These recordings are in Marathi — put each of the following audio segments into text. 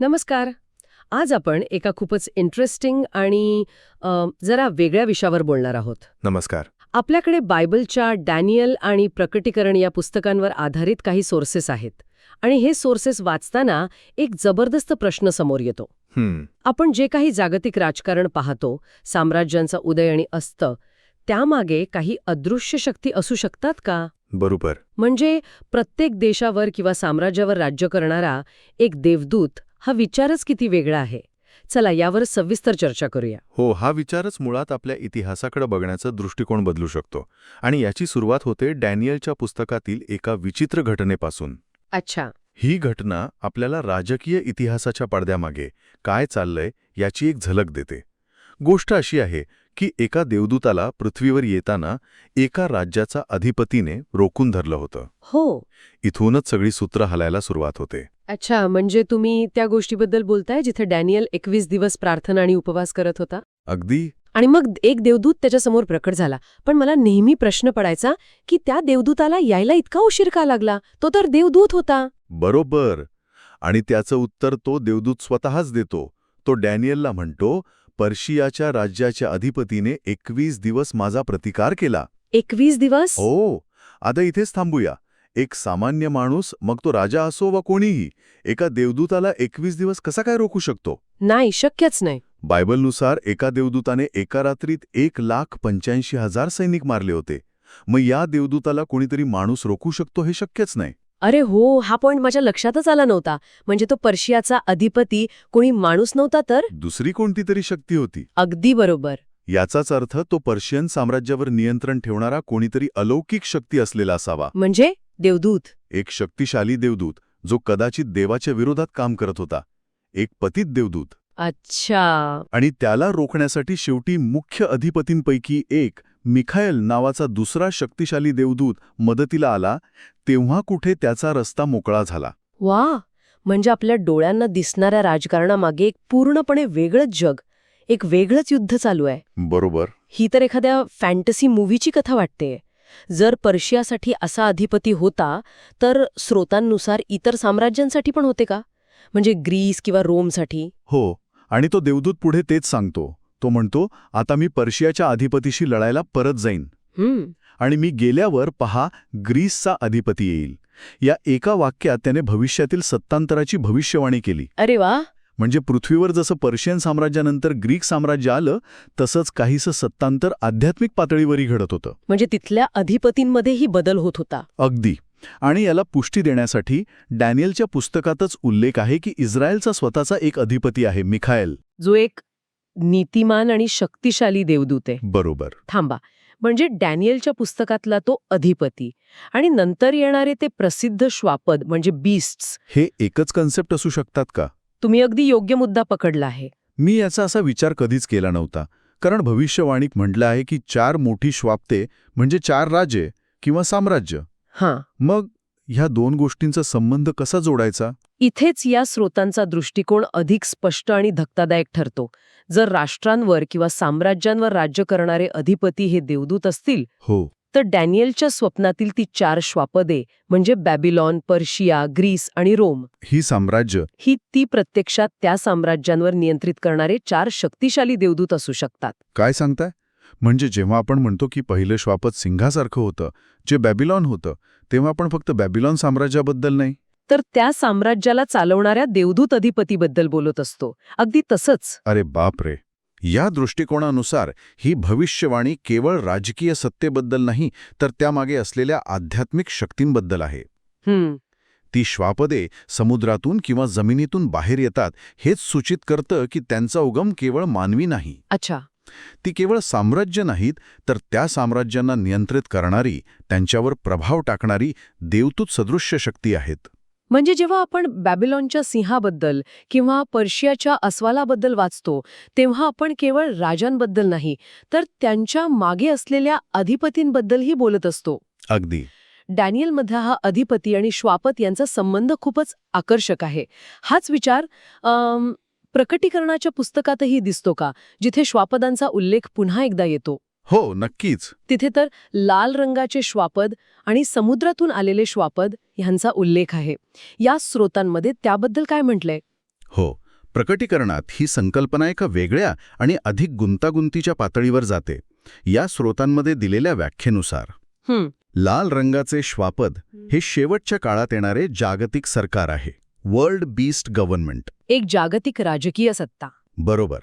नमस्कार. आज आपण एका खूपच इंटरेस्टिंग आणि जरा वेगळ्या विषयावर बोलणार आहोत. नमस्कार. आपल्याकडे बायबलच्या डॅनियल आणि प्रकटीकरण या पुस्तकांवर आधारित काही सोर्सेस आहेत आणि हे सोर्सेस वाचताना एक जबरदस्त प्रश्न समोर येतो. आपण जे काही जागतिक राजकारण पाहतो, साम्राज्यांचा उदय आणि अस्त, त्यामागे काही अदृश्य शक्ती असू शकतात का? बरोबर. म्हणजे प्रत्येक देशावर किंवा साम्राज्यावर राज्य करणारा एक देवदूत हा विचारच किती वेगळा आहे. चला यावर सविस्तर चर्चा करूया. हो, हा विचारच मुळात आपल्या इतिहासाकडे बघण्याचा दृष्टिकोन बदलू शकतो. आणि याची सुरुवात होते डॅनियलच्या पुस्तकातील एका विचित्र घटनेपासून. अच्छा. ही घटना आपल्याला राजकीय इतिहासाच्या पडद्यामागे काय चाललंय याची एक झलक देते. गोष्ट अशी आहे की एका देवदूताला पृथ्वीवर येताना एका राज्याचा अधिपतीने रोखून धरलं होतं. हो. इथूनच सगळी सूत्र हलायला सुरुवात होते. अच्छा, म्हणजे तुम्ही त्या गोष्टीबद्दल बोलताय जिथे डॅनियल 21 दिवस प्रार्थना आणि उपवास करत होता? अगदी. आणि मग एक देवदूत त्याच्यासमोर प्रकट झाला. पण मला नेहमी प्रश्न पडायचा की त्या देवदूताला यायला इतका उशीर का लागला? तो तर देवदूत होता. बरोबर. आणि त्याचं उत्तर तो देवदूत स्वतःच देतो. तो डॅनियलला म्हणतो, पर्शियाच्या राज्याच्या अधिपतीने 21 दिवस माझा प्रतिकार केला. 21 दिवस? हो. आता इथेच थांबूया. एक सामान्य माणूस, मग तो राजा असो वा कोणीही, एका देवदूताला 21 दिवस कसा काय रोखू शकतो? नाही, शक्यच नाही. बायबलनुसार एका देवदूताने एका रात्रीत 1,85,000 सैनिक मारले होते. मग या देवदूताला कोणीतरी माणूस रोखू शकतो हे शक्यच नाही. अरे हो, हा पॉइंट माझ्या लक्षातच आला नव्हता. म्हणजे तो पर्शियाचा अधिपती कोणी माणूस नव्हता तर? दुसरी कोणती तरी शक्ती होती. अगदी बरोबर. याचाच अर्थ तो पर्शियन साम्राज्यावर नियंत्रण ठेवणारा कोणीतरी अलौकिक शक्ती असलेला असावा. म्हणजे देवदूत. एक शक्तिशाली देवदूत जो कदाचित देवाच्या विरोधात काम करत होता. एक पतित देवदूत. अच्छा. आणि त्याला रोखण्यासाठी शेवटी मुख्य अधिपतींपैकी एक मिखायल नावाचा दुसरा शक्तिशाली देवदूत मदतीला आला, तेव्हा कुठे त्याचा रस्ता मोकळा झाला. वा, म्हणजे आपल्या डोळ्यांना दिसणाऱ्या राजकारणामागे एक पूर्णपणे वेगळंच जग, एक वेगळंच युद्ध चालू आहे. बरोबर. ही तर एखाद्या फॅन्टसी मूव्हीची कथा वाटते. जर पर्शियासाठी असा अधिपती होता तर स्रोतांनुसार इतर साम्राज्यांसाठी पण होते का? म्हणजे ग्रीस किंवा रोमसाठी? हो. आणि तो देवदूत पुढे तेच सांगतो. तो म्हणतो, आता मी पर्शियाच्या अधिपतीशी लढायला परत जाईन. आणि मी गेल्यावर पहा, ग्रीसचा अधिपती येईल. या एका वाक्यात त्याने भविष्यातील सत्तांतराची भविष्यवाणी केली. अरे वा. म्हणजे पृथ्वीवर जसं पर्शियन साम्राज्यानंतर ग्रीक साम्राज्य आलं, तसंच काहीसं सत्तांतर आध्यात्मिक पातळीवरही घडत होतं. म्हणजे तिथल्या अधिपतींमध्येही बदल होत होता. अगदी. आणि याला पुष्टी देण्यासाठी डॅनियलच्या पुस्तकातच उल्लेख आहे की इस्रायलचा स्वतःचा एक अधिपती आहे, मिखायल, जो एक नीतिमान आणि शक्तिशाली देवदूत आहे. बरोबर. थांबा, म्हणजे डॅनियलच्या पुस्तकातला तो अधिपती आणि नंतर येणारे ते प्रसिद्ध श्वापद म्हणजे बीस्ट्स, हे एकच कन्सेप्ट असू शकतात का? तुम्ही अगदी योग्य मुद्दा पकडला आहे. मी याचा असा विचार कधीच केला नव्हता. कारण भविष्यवाणीत म्हटलं आहे की 4 मोठी श्वापते म्हणजे 4 राजे किंवा साम्राज्य. हां. मग ह्या 2 गोष्टींचा संबंध कसा जोडायचा? इथेच या स्रोतांचा दृष्टिकोन अधिक स्पष्ट आणि धक्कादायक ठरतो. जर राष्ट्रांवर किंवा साम्राज्यांवर राज्य करणारे अधिपती हे देवदूत असतील, हो, तर डॅनियलच्या स्वप्नातील ती 4 श्वापदे म्हणजे बॅबिलॉन, पर्शिया, ग्रीस आणि रोम, ही साम्राज्य ती प्रत्यक्षात त्या साम्राज्यांवर नियंत्रित करणारे 4 शक्तिशाली देवदूत असू शकतात. काय सांगताय? म्हणजे जेव्हा आपण म्हणतो की पहिलं श्वापद सिंहासारखं होतं, जे बॅबिलॉन होतं, तेव्हा आपण फक्त बॅबिलॉन साम्राज्याबद्दल नाही, तर त्या साम्राज्याला चालवणाऱ्या देवदूत अधिपतीबद्दल बोलत असतो. अगदी तसंच. अरे बापरे. या दृष्टिकोनानुसार ही भविष्यवाणी केवळ राजकीय सत्तेबद्दल नाही, तर त्यामागे असलेल्या आध्यात्मिक शक्तींबद्दल आहे. ती श्वापदे समुद्रातून किंवा जमिनीतून बाहेर येतात हेच सूचित करतं की त्यांचा उगम केवळ मानवी नाही. अच्छा. ती केवळ साम्राज्य नाहीत, तर त्या साम्राज्यांना नियंत्रित करणारी, त्यांच्यावर प्रभाव टाकणारी देवदूत सदृश्य शक्ती आहेत. म्हणजे जेव्हा आपण बॅबिलॉनच्या सिंहाबद्दल किंवा पर्शियाच्या अस्वालाबद्दल वाचतो, तेव्हा आपण केवळ राजांबद्दल नाही, तर त्यांच्या मागे असलेल्या अधिपतींबद्दलही बोलत असतो. अगदी. डॅनियलमधला हा अधिपती आणि श्वापद यांचा संबंध खूपच आकर्षक आहे. हाच विचार प्रकटीकरणाच्या पुस्तकातही दिसतो का, जिथे श्वापदांचा उल्लेख पुन्हा एकदा येतो? हो, नक्कीच. तिथे तर लाल रंगाचे श्वापद आणि समुद्रातून आलेले श्वापद ह्यांचा उल्लेख आहे. या स्रोतांमध्ये त्याबद्दल काय म्हटलंय? हो, प्रकटीकरणात ही संकल्पना एका वेगळ्या आणि अधिक गुंतागुंतीच्या पातळीवर जाते. या स्रोतांमध्ये दिलेल्या व्याख्येनुसार लाल रंगाचे श्वापद हे शेवटच्या काळात येणारे जागतिक सरकार आहे, वर्ल्ड बीस्ट गव्हर्नमेंट. एक जागतिक राजकीय सत्ता. बरोबर.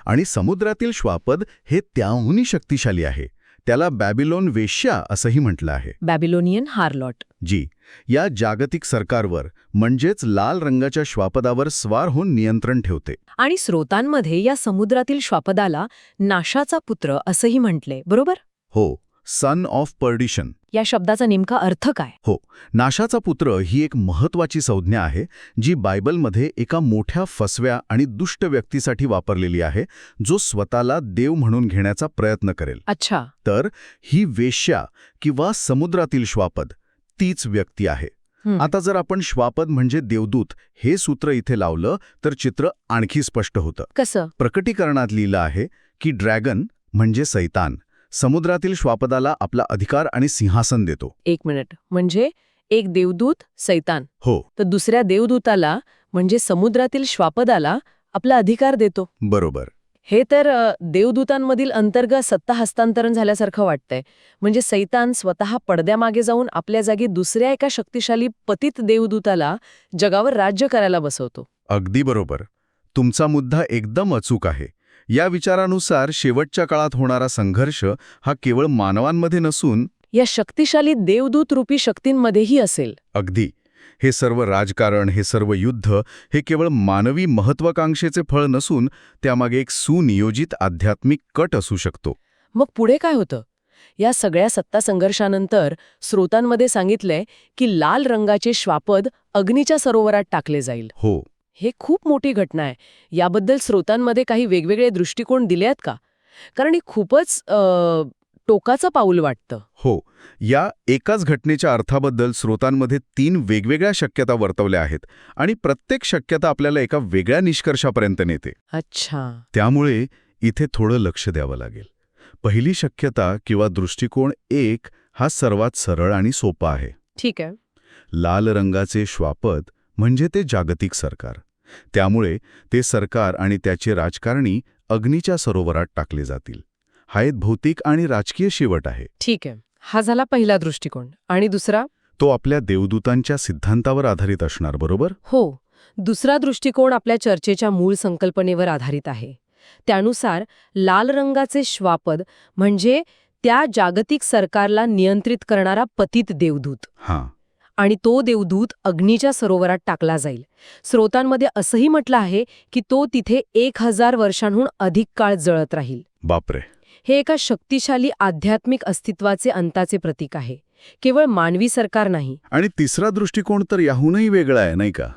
आणि समुद्रातील श्वापद हे त्याहूनही शक्तिशाली आहे. त्याला बॅबिलोन वेश्या असंही म्हटलं आहे. बॅबिलोनियन हार्लॉट. जी, या जागतिक सरकारवर म्हणजेच लाल रंगाच्या श्वापदावर स्वार होऊन नियंत्रण ठेवते. आणि स्रोतांमध्ये या समुद्रातील श्वापदाला नाशाचा पुत्र असंही म्हटले, बरोबर? हो, सन ऑफ पर्डिशन. या शब्दाचा नेमका अर्थ काय? हो, नाशाचा पुत्र ही एक महत्वाची संज्ञा आहे जी बायबलमध्ये एका मोठ्या फसव्या आणि दुष्ट व्यक्तीसाठी वापरलेली आहे, जो स्वतःला देव म्हणून घेण्याचा प्रयत्न करेल. अच्छा. तर ही वेश्या किंवा समुद्रातील श्वापद तीच व्यक्ती आहे. आता जर आपण श्वापद म्हणजे देवदूत हे सूत्र इथे लावलं तर चित्र आणखी स्पष्ट होतं. कसं? प्रकटीकरणात लिहिलं आहे की ड्रॅगन म्हणजे सैतान समुद्रातील श्वापदाला आपला अधिकार आणि सिंहासन देतो. एक मिनिट, म्हणजे एक देवदूत सैतान, हो, तर दुसऱ्या देवदूताला म्हणजे समुद्रातील श्वापदाला आपला अधिकार देतो. बरोबर. हे तर देवदूतांमधील अंतर्गत सत्ता हस्तांतरण झाल्यासारखं वाटतंय. म्हणजे सैतान स्वतः पडद्यामागे जाऊन आपल्या जागी दुसऱ्या एका शक्तिशाली पतित देवदूताला जगावर राज्य करायला बसवतो. अगदी बरोबर. तुमचा मुद्दा एकदम अचूक आहे. या विचारानुसार शेवटच्या काळात होणारा संघर्ष हा केवळ मानवांमध्ये नसून या शक्तिशाली देवदूत रूपी शक्तींमध्येही असेल. अगदी. हे सर्व राजकारण, हे सर्व युद्ध हे केवळ मानवी महत्वाकांक्षेचे फळ नसून त्यामागे एक सुनियोजित आध्यात्मिक कट असू शकतो. मग पुढे काय होतं? या सगळ्या सत्ता संघर्षानंतर स्रोतांमध्ये सांगितलंय की लाल रंगाचे श्वापद अग्नीच्या सरोवरात टाकले जाईल. हो, हे खूप मोठी घटना आहे. याबद्दल स्रोतांमध्ये काही वेगवेगळे दृष्टिकोन दिले आहेत का? कारण हे खूपच टोकाचं पाऊल वाटतं. हो. या एकाच घटनेच्या अर्थाबद्दल स्रोतांमध्ये 3 वेगवेगळ्या शक्यता वर्तवल्या आहेत आणि प्रत्येक शक्यता आपल्याला एका वेगळ्या निष्कर्षापर्यंत नेते. अच्छा. त्यामुळे इथे थोडं लक्ष द्यावं लागेल. पहिली शक्यता किंवा दृष्टिकोन 1 हा सर्वात सरळ आणि सोपा आहे. ठीक आहे. लाल रंगाचे श्वापद म्हणजे ते जागतिक सरकार. त्यामुळे ते सरकार आणि त्याचे राजकारणी अग्नीच्या सरोवरात टाकले जातील. हा एक भौतिक आणि राजकीय शेवट आहे. ठीक आहे. हा झाला पहिला दृष्टिकोन. आणि दुसरा? तो आपल्या देवदूतांच्या सिद्धांतावर आधारित असणार, बरोबर? हो. दुसरा दृष्टिकोन आपल्या चर्चेच्या मूळ संकल्पनेवर आधारित आहे. त्यानुसार लाल रंगाचे श्वापद म्हणजे त्या जागतिक सरकारला नियंत्रित करणारा पतित देवदूत. हां. आणि तो देवदूत अग्नीच्या सरोवरात टाकला जाईल. स्रोतांमध्ये असंही म्हटलं आहे की तो तिथे 1000 वर्षांहून अधिक काळ जळत राहील. बापरे. हे एका शक्तिशाली आध्यात्मिक अस्तित्वाचे अंताचे प्रतीक आहे, केवळ मानवी सरकार नाही. आणि तिसरा दृष्टिकोन तर याहूनही वेगळा आहे, नाही का?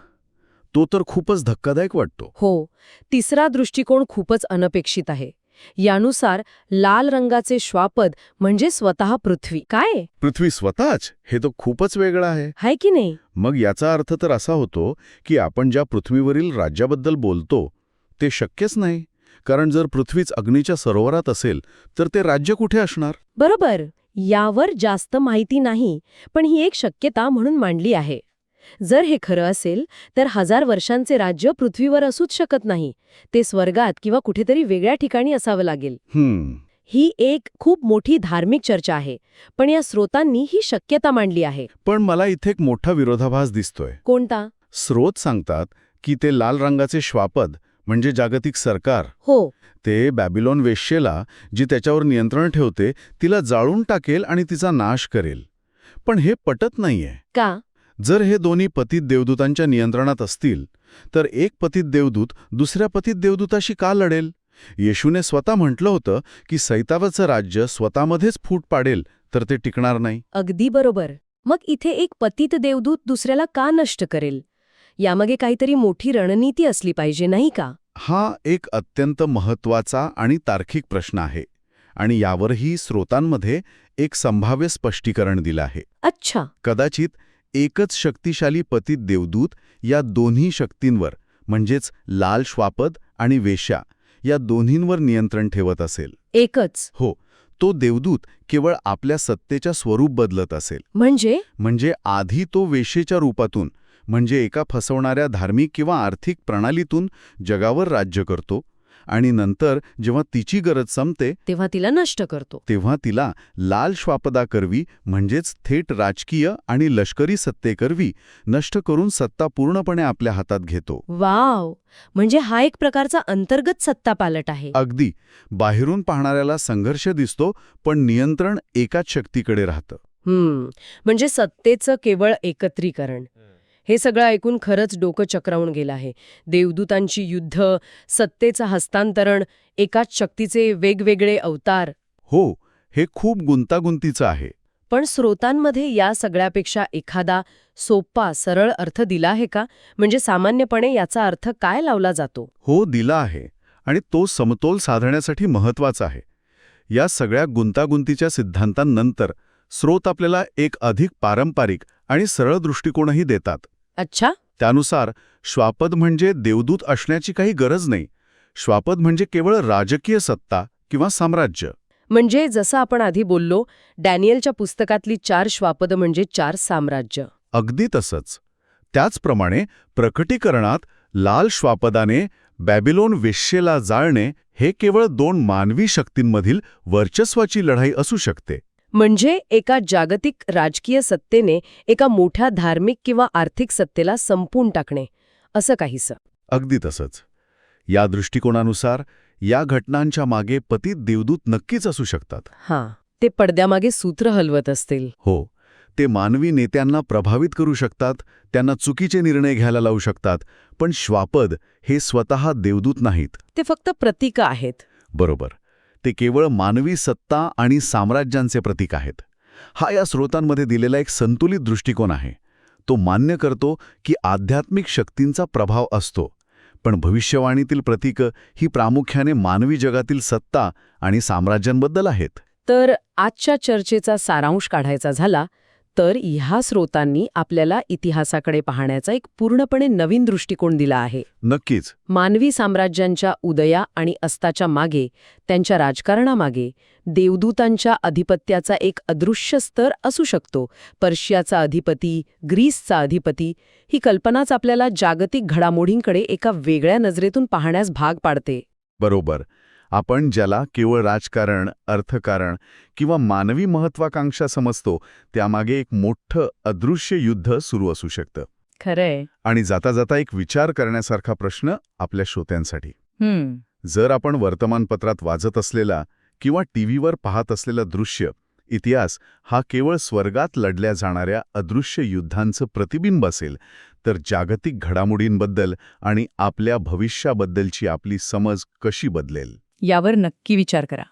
तो तर खूपच धक्कादायक वाटतो. हो. तिसरा दृष्टिकोन खूपच अनपेक्षित आहे. यानुसार लाल रंगाचे श्वापद म्हणजे स्वतः पृथ्वी. काय? पृथ्वी स्वतःच? हे तर खूपच वेगळं आहे. हाय की नाही? मग याचा अर्थ तर असा होतो की आपण ज्या पृथ्वीवरील राज्याबद्दल बोलतो ते शक्यच नाही. कारण जर पृथ्वीच अग्नीच्या सरोवरात असेल तर ते राज्य कुठे असणार? बरोबर. यावर जास्त माहिती नाही, पण ही एक शक्यता म्हणून मांडली आहे. जर हे खरं असेल तर 1000 वर्षांचे राज्य पृथ्वीवर असूच शकत नाही. ते स्वर्गात किंवा कुठेतरी वेगळ्या ठिकाणी असावं लागेल. ही एक खूप मोठी धार्मिक चर्चा आहे, पण या स्रोतांनी ही शक्यता मांडली आहे. पण मला इथे एक मोठा विरोधाभास दिसतोय. कोणता? स्रोत सांगतात की ते लाल रंगाचे श्वापद म्हणजे जागतिक सरकार, हो, ते बॅबिलोन वेश्येला, जी त्याच्यावर नियंत्रण ठेवते, तिला जाळून टाकेल आणि तिचा नाश करेल. पण हे पटत नाहीये. का? जर हे दोन्ही पतित देवदूतांच्या नियंत्रणात असतील तर एक पतित देवदूत दुसऱ्या पतित देवदूताशी का लढेल? येशूने स्वतः म्हटलं होतं की सैतानाचं राज्य स्वतःमध्येच फूट पाडेल तर ते टिकणार नाही. अगदी बरोबर. मग इथे एक पतित देवदूत दुसऱ्याला का नष्ट करेल? यामागे काहीतरी मोठी रणनीती असली पाहिजे, नाही का? हा एक अत्यंत महत्वाचा आणि तार्किक प्रश्न आहे आणि यावरही स्रोतांमध्ये एक संभाव्य स्पष्टीकरण दिलं आहे. अच्छा. कदाचित एकच शक्तिशाली पतित देवदूत या दोन्ही शक्तींवर म्हणजेच लाल श्वापद आणि वेश्या या दोन्हींवर नियंत्रण ठेवत असेल. एकच? हो. तो देवदूत केवळ आपल्या सत्तेच्या स्वरूप बदलत असेल. म्हणजे आधी तो वेश्येच्या रूपातून म्हणजे एका फसवणाऱ्या धार्मिक किंवा आर्थिक प्रणालीतून जगावर राज्य करतो आणि नंतर जेव्हा तिची गरज संपते तेव्हा तिला नष्ट करतो. तेव्हा तिला लाल श्वापदाकरवी म्हणजेच थेट राजकीय आणि लष्करी सत्तेकरवी नष्ट करून सत्ता पूर्णपणे आपल्या हातात घेतो. वाव, म्हणजे हा एक प्रकारचा अंतर्गत सत्तापालट आहे. अगदी. बाहेरून पाहणाऱ्याला संघर्ष दिसतो, पण नियंत्रण एकाच शक्तीकडे राहतं. म्हणजे सत्तेचं केवळ एकत्रीकरण. हे सगळं ऐकून खरंच डोकं चक्रावून गेलं आहे. देवदूतांची युद्ध, सत्तेचं हस्तांतरण, एकाच शक्तीचे वेगवेगळे अवतार. हो, हे खूप गुंतागुंतीचं आहे. पण श्रोतांमध्ये या सगळ्यापेक्षा एखादा सोपा, सरळ अर्थ दिला आहे का? म्हणजे सामान्यपणे याचा अर्थ काय लावला जातो? हो, दिला आहे. आणि तो समतोल साधण्यासाठी महत्वाचा आहे. या सगळ्या गुंतागुंतीच्या सिद्धांतांनंतर स्रोत आपल्याला एक अधिक पारंपरिक आणि सरळ दृष्टिकोनही देतात. अच्छा. त्यानुसार श्वापद म्हणजे देवदूत असण्याची काही गरज नाही. श्वापद म्हणजे केवळ राजकीय सत्ता किंवा साम्राज्य. म्हणजे जसं आपण आधी बोललो, डॅनियलच्या पुस्तकातली 4 श्वापद म्हणजे 4 साम्राज्य. अगदी तसंच. त्याचप्रमाणे प्रकटीकरणात लाल श्वापदाने बॅबिलोन वेश्येला जाळणे हे केवळ 2 मानवी शक्तींमधील वर्चस्वाची लढाई असू शकते. म्हणजे एका जागतिक राजकीय सत्तेने एका मोठ्या धार्मिक किंवा आर्थिक सत्तेला संपवून टाकणे, असं काहीसं. अगदी तसंच. या दृष्टिकोनानुसार या घटनांच्या मागे पतित देवदूत नक्कीच असू शकतात. हां, ते पडद्यामागे सूत्र हलवत असतील. हो, ते मानवी नेत्यांना प्रभावित करू शकतात, त्यांना चुकीचे निर्णय घ्यायला लावू शकतात, पण श्वापद हे स्वतः देवदूत नाहीत. ते फक्त प्रतीकं आहेत. बरोबर. ते केवळ मानवी सत्ता आणि साम्राज्यांचे प्रतीक आहेत. हा या स्रोतांमध्ये दिलेला एक संतुलित दृष्टिकोन आहे. तो मान्य करतो की आध्यात्मिक शक्तींचा प्रभाव असतो, पण भविष्यवाणीतील प्रतीकं ही प्रामुख्याने मानवी जगातील सत्ता आणि साम्राज्यांबद्दल आहेत. तर आजच्या चर्चेचा सारांश काढायचा झाला तर ह्या स्रोतांनी आपल्याला इतिहासाकडे पाहण्याचा एक पूर्णपणे नवीन दृष्टिकोन दिला आहे. नक्कीच. मानवी साम्राज्यांच्या उदया आणि अस्ताच्या मागे, त्यांच्या राजकारणामागे देवदूतांच्या अधिपत्याचा एक अदृश्य स्तर असू शकतो. पर्शियाचा अधिपती, ग्रीसचा अधिपती, ही कल्पनाच आपल्याला जागतिक घडामोडींकडे एका वेगळ्या नजरेतून पाहण्यास भाग पाडते. बरोबर. आपण ज्याला केवळ राजकारण, अर्थकारण किंवा मानवी महत्वाकांक्षा समजतो, त्यामागे एक मोठं अदृश्य युद्ध सुरू असू शकतं. खरंय. आणि जाता जाता एक विचार करण्यासारखा प्रश्न आपल्या श्रोत्यांसाठी. जर आपण वर्तमानपत्रात वाचत असलेला किंवा टीव्हीवर पाहत असलेलं दृश्य, इतिहास हा केवळ स्वर्गात लढल्या जाणाऱ्या अदृश्य युद्धांचं प्रतिबिंब असेल, तर जागतिक घडामोडींबद्दल आणि आपल्या भविष्याबद्दलची आपली समज कशी बदलेल? यावर नक्की विचार करा.